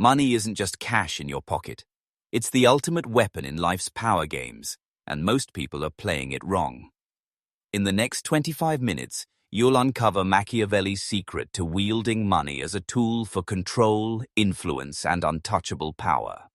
Money isn't just cash in your pocket. It's the ultimate weapon in life's power games, and most people are playing it wrong. In the next 25 minutes, you'll uncover Machiavelli's secret to wielding money as a tool for control, influence, and untouchable power.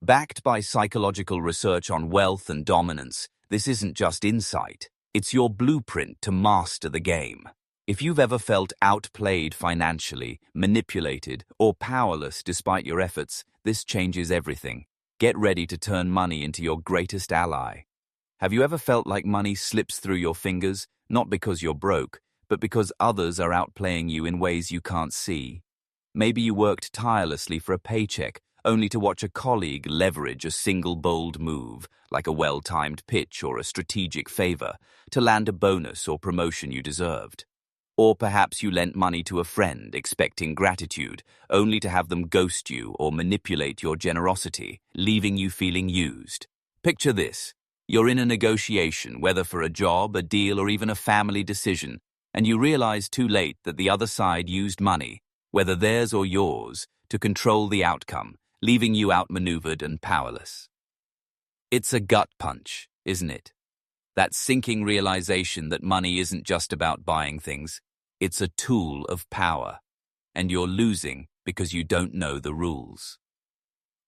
Backed by psychological research on wealth and dominance, this isn't just insight, it's your blueprint to master the game. If you've ever felt outplayed financially, manipulated, or powerless despite your efforts, this changes everything. Get ready to turn money into your greatest ally. Have you ever felt like money slips through your fingers, not because you're broke, but because others are outplaying you in ways you can't see? Maybe you worked tirelessly for a paycheck, only to watch a colleague leverage a single bold move, like a well-timed pitch or a strategic favor, to land a bonus or promotion you deserved. Or perhaps you lent money to a friend, expecting gratitude, only to have them ghost you or manipulate your generosity, leaving you feeling used. Picture this. You're in a negotiation, whether for a job, a deal, or even a family decision, and you realize too late that the other side used money, whether theirs or yours, to control the outcome, leaving you outmaneuvered and powerless. It's a gut punch, isn't it? That sinking realization that money isn't just about buying things, it's a tool of power, and you're losing because you don't know the rules.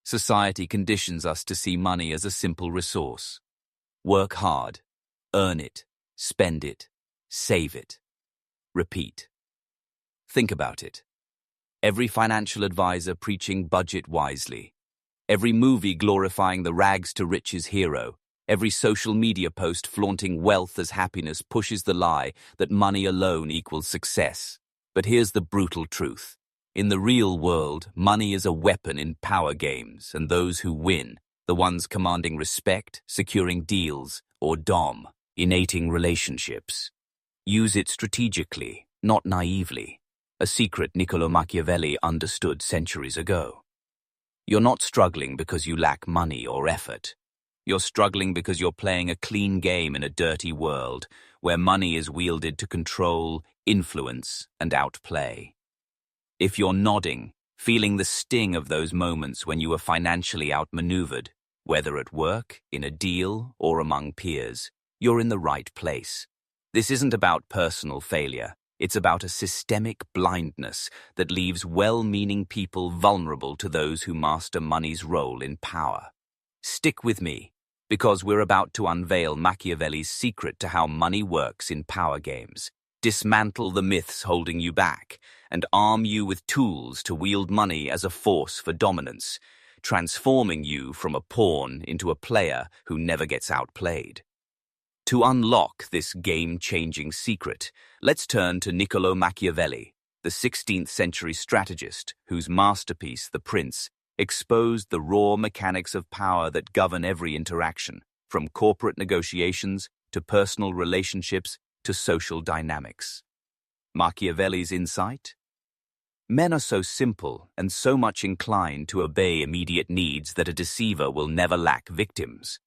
Society conditions us to see money as a simple resource. Work hard, earn it, spend it, save it. Repeat. Think about it. Every financial advisor preaching budget wisely. Every movie glorifying the rags to riches hero. Every social media post flaunting wealth as happiness pushes the lie that money alone equals success. But here's the brutal truth. In the real world, money is a weapon in power games, and those who win, the ones commanding respect, securing deals, or dominating relationships, use it strategically, not naively, a secret Niccolo Machiavelli understood centuries ago. You're not struggling because you lack money or effort. You're struggling because you're playing a clean game in a dirty world where money is wielded to control, influence, and outplay. If you're nodding, feeling the sting of those moments when you were financially outmaneuvered, whether at work, in a deal, or among peers, you're in the right place. This isn't about personal failure. It's about a systemic blindness that leaves well-meaning people vulnerable to those who master money's role in power. Stick with me, because we're about to unveil Machiavelli's secret to how money works in power games, dismantle the myths holding you back, and arm you with tools to wield money as a force for dominance, transforming you from a pawn into a player who never gets outplayed. To unlock this game-changing secret, let's turn to Niccolo Machiavelli, the 16th century strategist whose masterpiece, The Prince, exposed the raw mechanics of power that govern every interaction, from corporate negotiations to personal relationships to social dynamics. Machiavelli's insight? Men are so simple and so much inclined to obey immediate needs that a deceiver will never lack victims.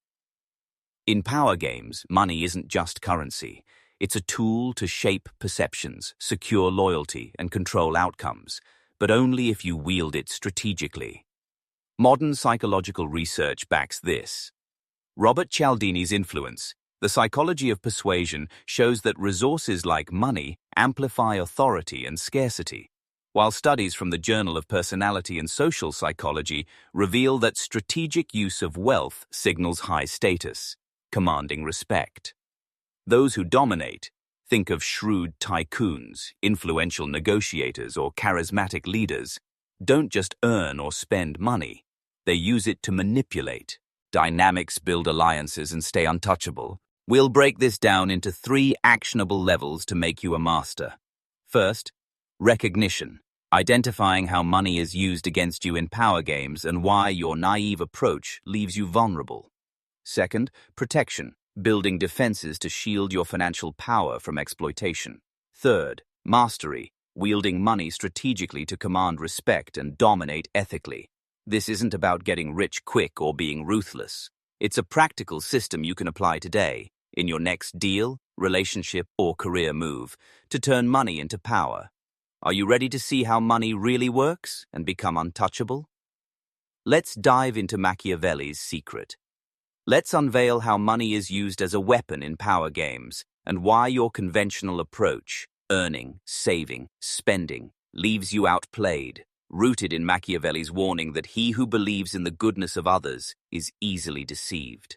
In power games, money isn't just currency. It's a tool to shape perceptions, secure loyalty, and control outcomes, but only if you wield it strategically. Modern psychological research backs this. Robert Cialdini's influence, The Psychology of Persuasion, shows that resources like money amplify authority and scarcity, while studies from the Journal of Personality and Social Psychology reveal that strategic use of wealth signals high status, commanding respect. Those who dominate, think of shrewd tycoons, influential negotiators, or charismatic leaders, don't just earn or spend money. They use it to manipulate. Dynamics build alliances and stay untouchable. We'll break this down into 3 actionable levels to make you a master. First, recognition, identifying how money is used against you in power games and why your naive approach leaves you vulnerable. Second, protection, building defenses to shield your financial power from exploitation. Third, mastery, wielding money strategically to command respect and dominate ethically. This isn't about getting rich quick or being ruthless. It's a practical system you can apply today, in your next deal, relationship, or career move, to turn money into power. Are you ready to see how money really works and become untouchable? Let's dive into Machiavelli's secret. Let's unveil how money is used as a weapon in power games and why your conventional approach, earning, saving, spending, leaves you outplayed, rooted in Machiavelli's warning that he who believes in the goodness of others is easily deceived.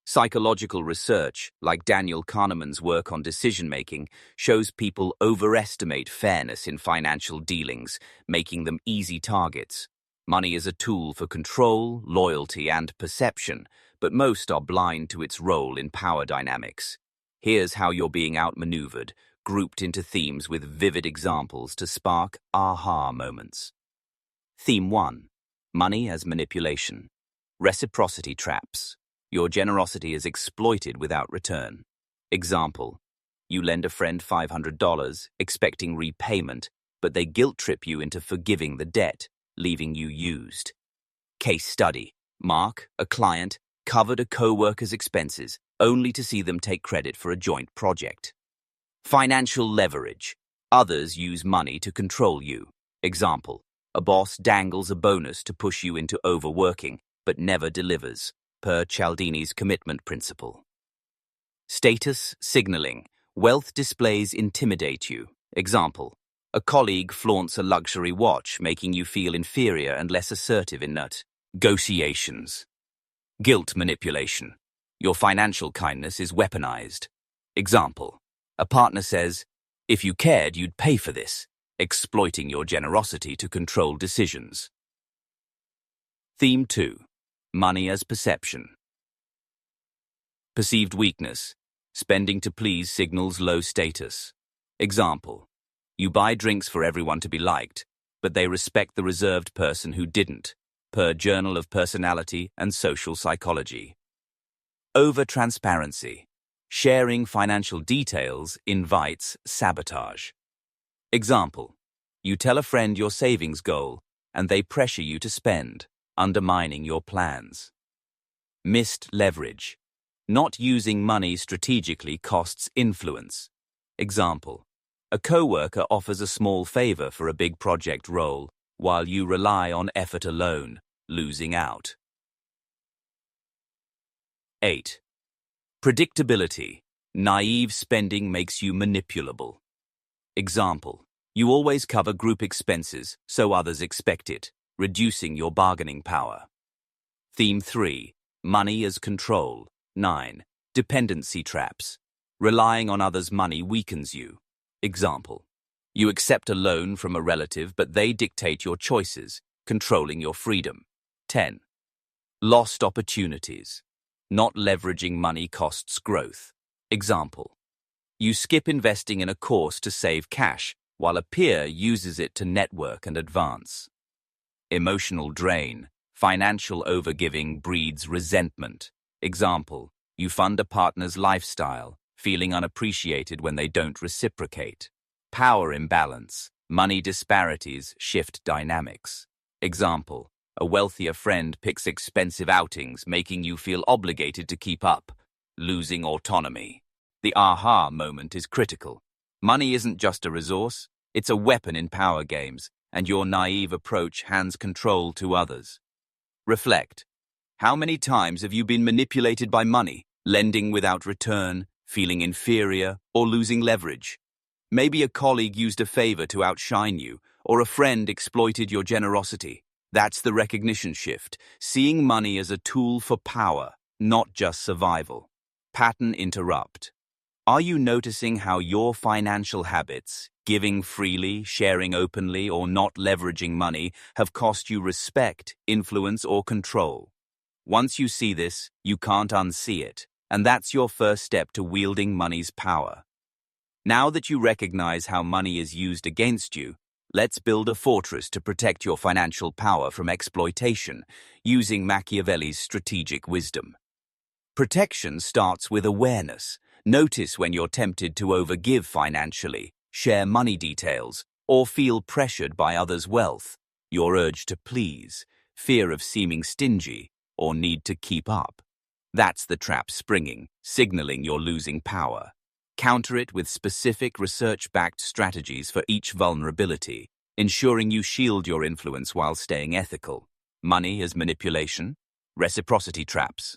Psychological research, like Daniel Kahneman's work on decision-making, shows people overestimate fairness in financial dealings, making them easy targets. Money is a tool for control, loyalty, and perception, but most are blind to its role in power dynamics. Here's how you're being outmaneuvered, grouped into themes with vivid examples to spark aha moments. Theme 1. Money as manipulation. Reciprocity traps. Your generosity is exploited without return. Example: you lend a friend $500, expecting repayment, but they guilt-trip you into forgiving the debt, leaving you used. Case study: Mark, a client, covered a co-worker's expenses, only to see them take credit for a joint project. Financial leverage. Others use money to control you. Example: a boss dangles a bonus to push you into overworking, but never delivers, per Cialdini's commitment principle. Status signaling. Wealth displays intimidate you. Example: a colleague flaunts a luxury watch, making you feel inferior and less assertive in negotiations. Guilt manipulation. Your financial kindness is weaponized. Example: a partner says, "If you cared, you'd pay for this," exploiting your generosity to control decisions. Theme 2. Money as perception. Perceived weakness. Spending to please signals low status. Example: you buy drinks for everyone to be liked, but they respect the reserved person who didn't, per Journal of Personality and Social Psychology. Over-transparency. Sharing financial details invites sabotage. Example: you tell a friend your savings goal, and they pressure you to spend, undermining your plans. Missed leverage. Not using money strategically costs influence. Example: a co-worker offers a small favor for a big project role, while you rely on effort alone, losing out. 8. Predictability. Naive spending makes you manipulable. Example: you always cover group expenses, so others expect it, reducing your bargaining power. Theme 3. Money as control. 9. Dependency traps. Relying on others' money weakens you. Example: you accept a loan from a relative, but they dictate your choices, controlling your freedom. 10. Lost opportunities. Not leveraging money costs growth. Example: you skip investing in a course to save cash, while a peer uses it to network and advance. Emotional drain. Financial overgiving breeds resentment. Example: you fund a partner's lifestyle, feeling unappreciated when they don't reciprocate. Power imbalance. Money disparities shift dynamics. Example: a wealthier friend picks expensive outings, making you feel obligated to keep up, losing autonomy. The aha moment is critical. Money isn't just a resource, it's a weapon in power games, and your naive approach hands control to others. Reflect. How many times have you been manipulated by money, lending without return, feeling inferior, or losing leverage? Maybe a colleague used a favor to outshine you, or a friend exploited your generosity. That's the recognition shift, seeing money as a tool for power, not just survival. Pattern interrupt. Are you noticing how your financial habits, giving freely, sharing openly, or not leveraging money, have cost you respect, influence, or control? Once you see this, you can't unsee it, and that's your first step to wielding money's power. Now that you recognize how money is used against you, let's build a fortress to protect your financial power from exploitation, using Machiavelli's strategic wisdom. Protection starts with awareness. Notice when you're tempted to overgive financially, share money details, or feel pressured by others' wealth, your urge to please, fear of seeming stingy, or need to keep up. That's the trap springing, signaling you're losing power. Counter it with specific research-backed strategies for each vulnerability, ensuring you shield your influence while staying ethical. Money as manipulation. Reciprocity traps.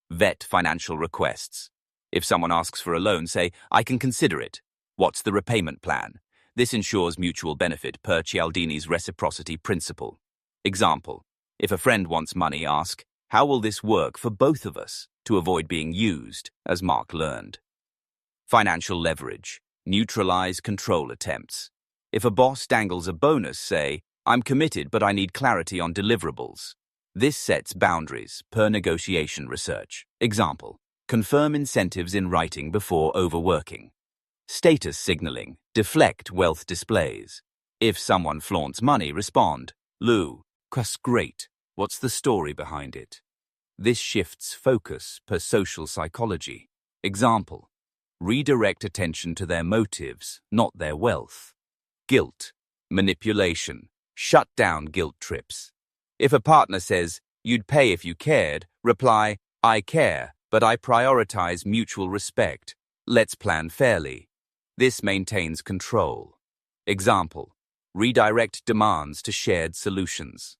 Vet financial requests. If someone asks for a loan, say, I can consider it. What's the repayment plan? This ensures mutual benefit per Cialdini's reciprocity principle. Example, if a friend wants money, ask, how will this work for both of us, to avoid being used, as Mark learned. Financial leverage. Neutralize control attempts. If a boss dangles a bonus, say, I'm committed but I need clarity on deliverables. This sets boundaries per negotiation research. Example, confirm incentives in writing before overworking. Status signaling. Deflect wealth displays. If someone flaunts money, respond, Lou, that's great. What's the story behind it? This shifts focus per social psychology. Example, redirect attention to their motives, not their wealth. Guilt. Manipulation. Shut down guilt trips. If a partner says, you'd pay if you cared, reply, I care, but I prioritize mutual respect. Let's plan fairly. This maintains control. Example, redirect demands to shared solutions.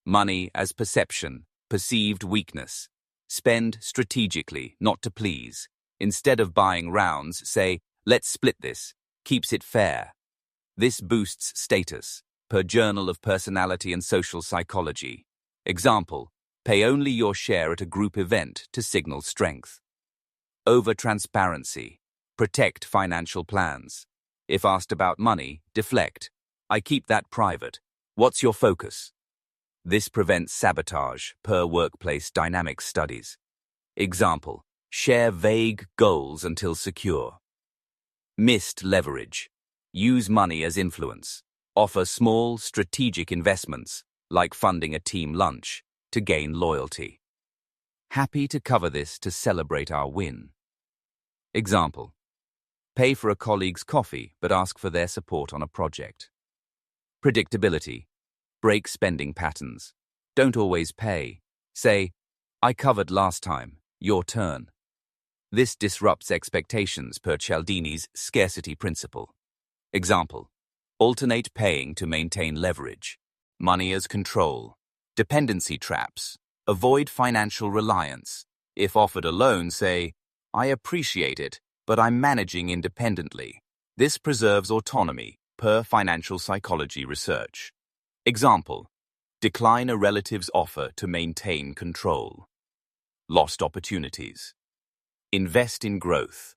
Money as perception, perceived weakness. Spend strategically, not to please. Instead of buying rounds, say, let's split this. Keeps it fair. This boosts status, per Journal of Personality and Social Psychology. Example, pay only your share at a group event to signal strength. Over-transparency. Protect financial plans. If asked about money, deflect. I keep that private. What's your focus? This prevents sabotage, per workplace dynamics studies. Example, share vague goals until secure. Missed leverage. Use money as influence. Offer small, strategic investments, like funding a team lunch, to gain loyalty. Happy to cover this to celebrate our win. Example, pay for a colleague's coffee but ask for their support on a project. Predictability. Break spending patterns. Don't always pay. Say, I covered last time, your turn. This disrupts expectations per Cialdini's scarcity principle. Example, alternate paying to maintain leverage. Money as control. Dependency traps. Avoid financial reliance. If offered a loan, say, I appreciate it, but I'm managing independently. This preserves autonomy, per financial psychology research. Example, decline a relative's offer to maintain control. Lost opportunities. Invest in growth.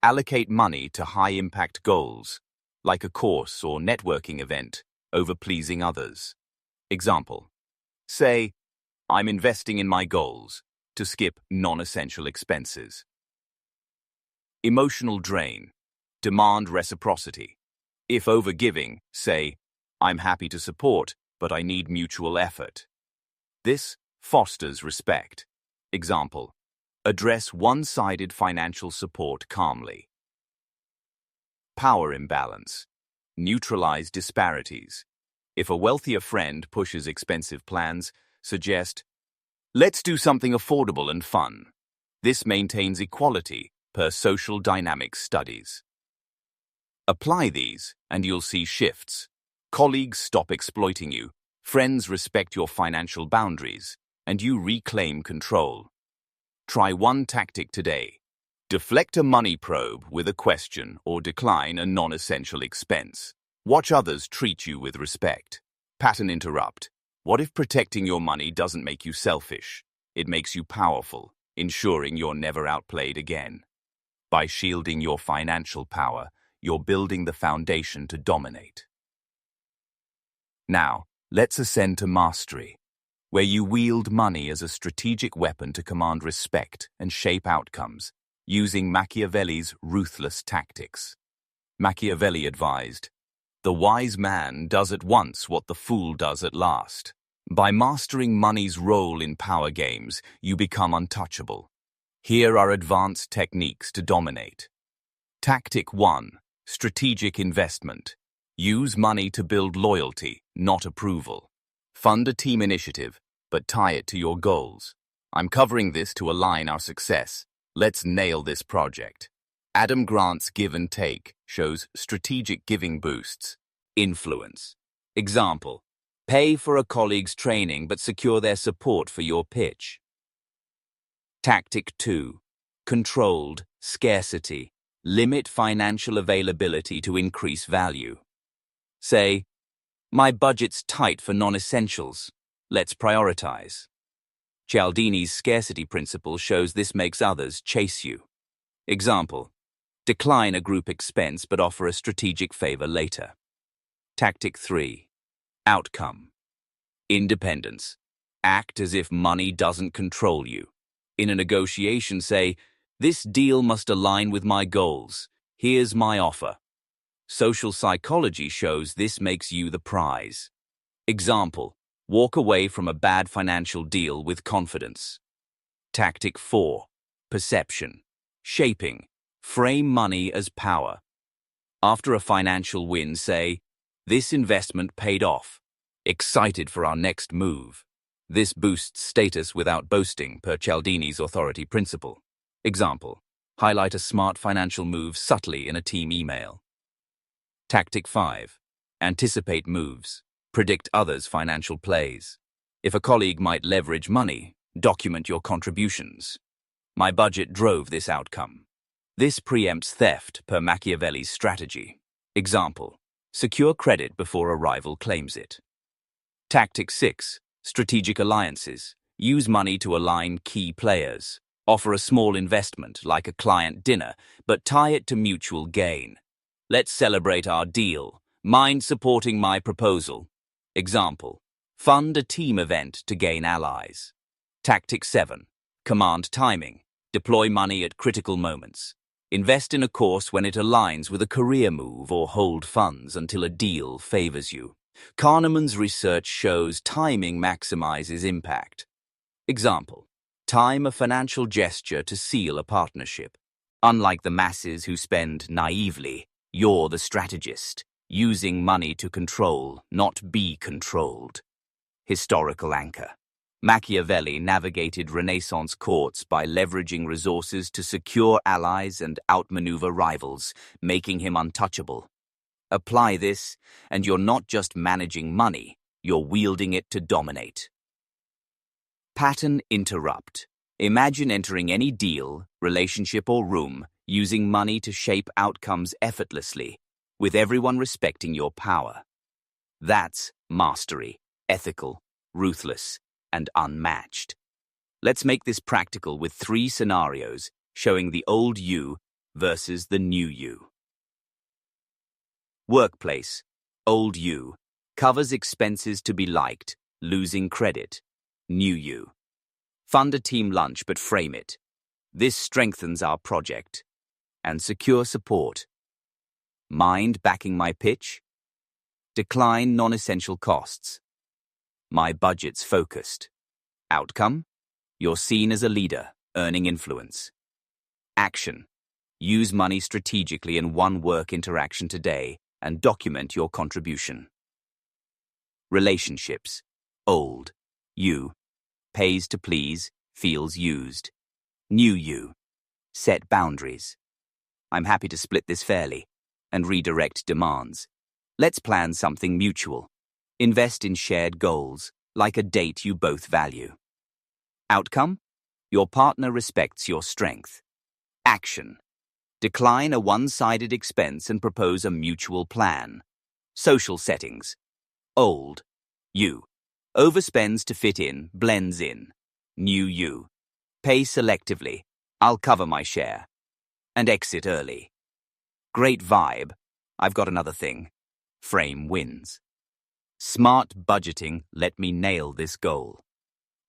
Allocate money to high-impact goals, like a course or networking event, over pleasing others. Example, say, I'm investing in my goals to skip non-essential expenses. Emotional drain. Demand reciprocity. If overgiving, say, I'm happy to support, but I need mutual effort. This fosters respect. Example, address one-sided financial support calmly. Power imbalance. Neutralize disparities. If a wealthier friend pushes expensive plans, suggest, let's do something affordable and fun. This maintains equality per social dynamics studies. Apply these and you'll see shifts. Colleagues stop exploiting you, friends respect your financial boundaries, and you reclaim control. Try one tactic today. Deflect a money probe with a question or decline a non-essential expense. Watch others treat you with respect. Pattern interrupt. What if protecting your money doesn't make you selfish? It makes you powerful, ensuring you're never outplayed again. By shielding your financial power, you're building the foundation to dominate. Now, let's ascend to mastery, where you wield money as a strategic weapon to command respect and shape outcomes, using Machiavelli's ruthless tactics. Machiavelli advised, the wise man does at once what the fool does at last. By mastering money's role in power games, you become untouchable. Here are advanced techniques to dominate. Tactic 1. Strategic investment. Use money to build loyalty, not approval. Fund a team initiative, but tie it to your goals. I'm covering this to align our success. Let's nail this project. Adam Grant's Give and Take shows strategic giving boosts. Influence. Example, Pay for a colleague's training but secure their support for your pitch. Tactic 2. Controlled scarcity. Limit financial availability to increase value. Say, my budget's tight for non-essentials. Let's prioritize. Cialdini's scarcity principle shows this makes others chase you. Example, decline a group expense but offer a strategic favor later. Tactic 3. Outcome. Independence. Act as if money doesn't control you. In a negotiation, say, this deal must align with my goals. Here's my offer. Social psychology shows this makes you the prize. Example, walk away from a bad financial deal with confidence. Tactic 4. Perception. Shaping. Frame money as power. After a financial win, say, this investment paid off. Excited for our next move. This boosts status without boasting per Cialdini's authority principle. Example, highlight a smart financial move subtly in a team email. Tactic 5. Anticipate moves. Predict others' financial plays. If a colleague might leverage money, document your contributions. My budget drove this outcome. This preempts theft per Machiavelli's strategy. Example, secure credit before a rival claims it. Tactic 6. Strategic alliances. Use money to align key players. Offer a small investment, like a client dinner, but tie it to mutual gain. Let's celebrate our deal. Mind supporting my proposal? Example, fund a team event to gain allies. Tactic 7. Command timing. Deploy money at critical moments. Invest in a course when it aligns with a career move or hold funds until a deal favors you. Kahneman's research shows timing maximizes impact. Example, time a financial gesture to seal a partnership. Unlike the masses who spend naively, you're the strategist, using money to control, not be controlled. Historical anchor. Machiavelli navigated Renaissance courts by leveraging resources to secure allies and outmaneuver rivals, making him untouchable. Apply this, and you're not just managing money, you're wielding it to dominate. Pattern interrupt. Imagine entering any deal, relationship or room, using money to shape outcomes effortlessly, with everyone respecting your power. That's mastery, ethical, ruthless, and unmatched. Let's make this practical with 3 scenarios showing the old you versus the new you. Workplace. Old you. Covers expenses to be liked, losing credit. New you. Fund a team lunch but frame it. This strengthens our project. And secure support. Mind backing my pitch? Decline non-essential costs. My budget's focused. Outcome? You're seen as a leader, earning influence. Action. Use money strategically in one work interaction today and document your contribution. Relationships. Old you. Pays to please, feels used. New you. Set boundaries. I'm happy to split this fairly and redirect demands. Let's plan something mutual. Invest in shared goals, like a date you both value. Outcome? Your partner respects your strength. Action. Decline a one-sided expense and propose a mutual plan. Social settings. Old you. Overspends to fit in, blends in. New you. Pay selectively. I'll cover my share. And exit early. Great vibe. I've got another thing. Frame wins. Smart budgeting let me nail this goal.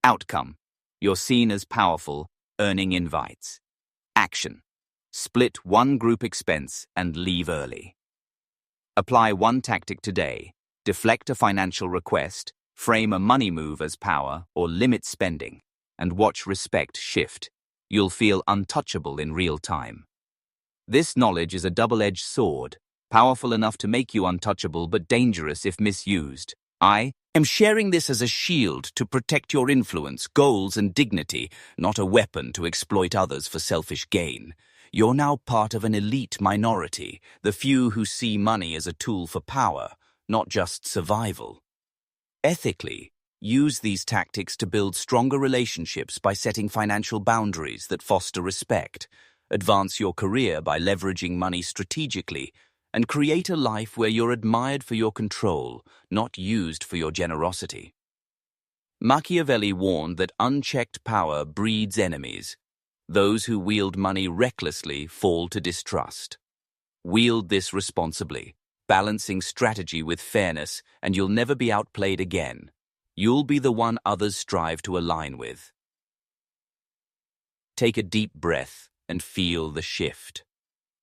Outcome. You're seen as powerful, earning invites. Action. Split one group expense and leave early. Apply one tactic today. Deflect a financial request, frame a money move as power, or limit spending, and watch respect shift. You'll feel untouchable in real time. This knowledge is a double-edged sword, powerful enough to make you untouchable but dangerous if misused. I am sharing this as a shield to protect your influence, goals, and dignity, not a weapon to exploit others for selfish gain. You're now part of an elite minority, the few who see money as a tool for power, not just survival. Ethically, use these tactics to build stronger relationships by setting financial boundaries that foster respect, advance your career by leveraging money strategically, and create a life where you're admired for your control, not used for your generosity. Machiavelli warned that unchecked power breeds enemies. Those who wield money recklessly fall to distrust. Wield this responsibly, balancing strategy with fairness, and you'll never be outplayed again. You'll be the one others strive to align with. Take a deep breath and feel the shift.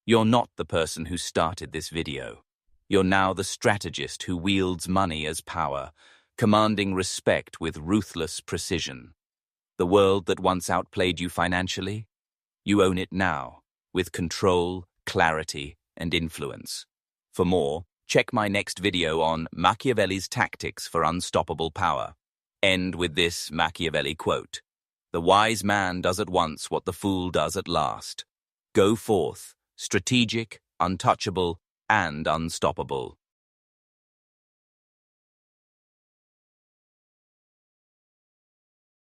You're not the person who started this video. You're now the strategist who wields money as power, commanding respect with ruthless precision. The world that once outplayed you financially, you own it now, with control, clarity, and influence. For more, check my next video on Machiavelli's tactics for unstoppable power. End with this Machiavelli quote: "The wise man does at once what the fool does at last. Go forth, strategic, untouchable, and unstoppable."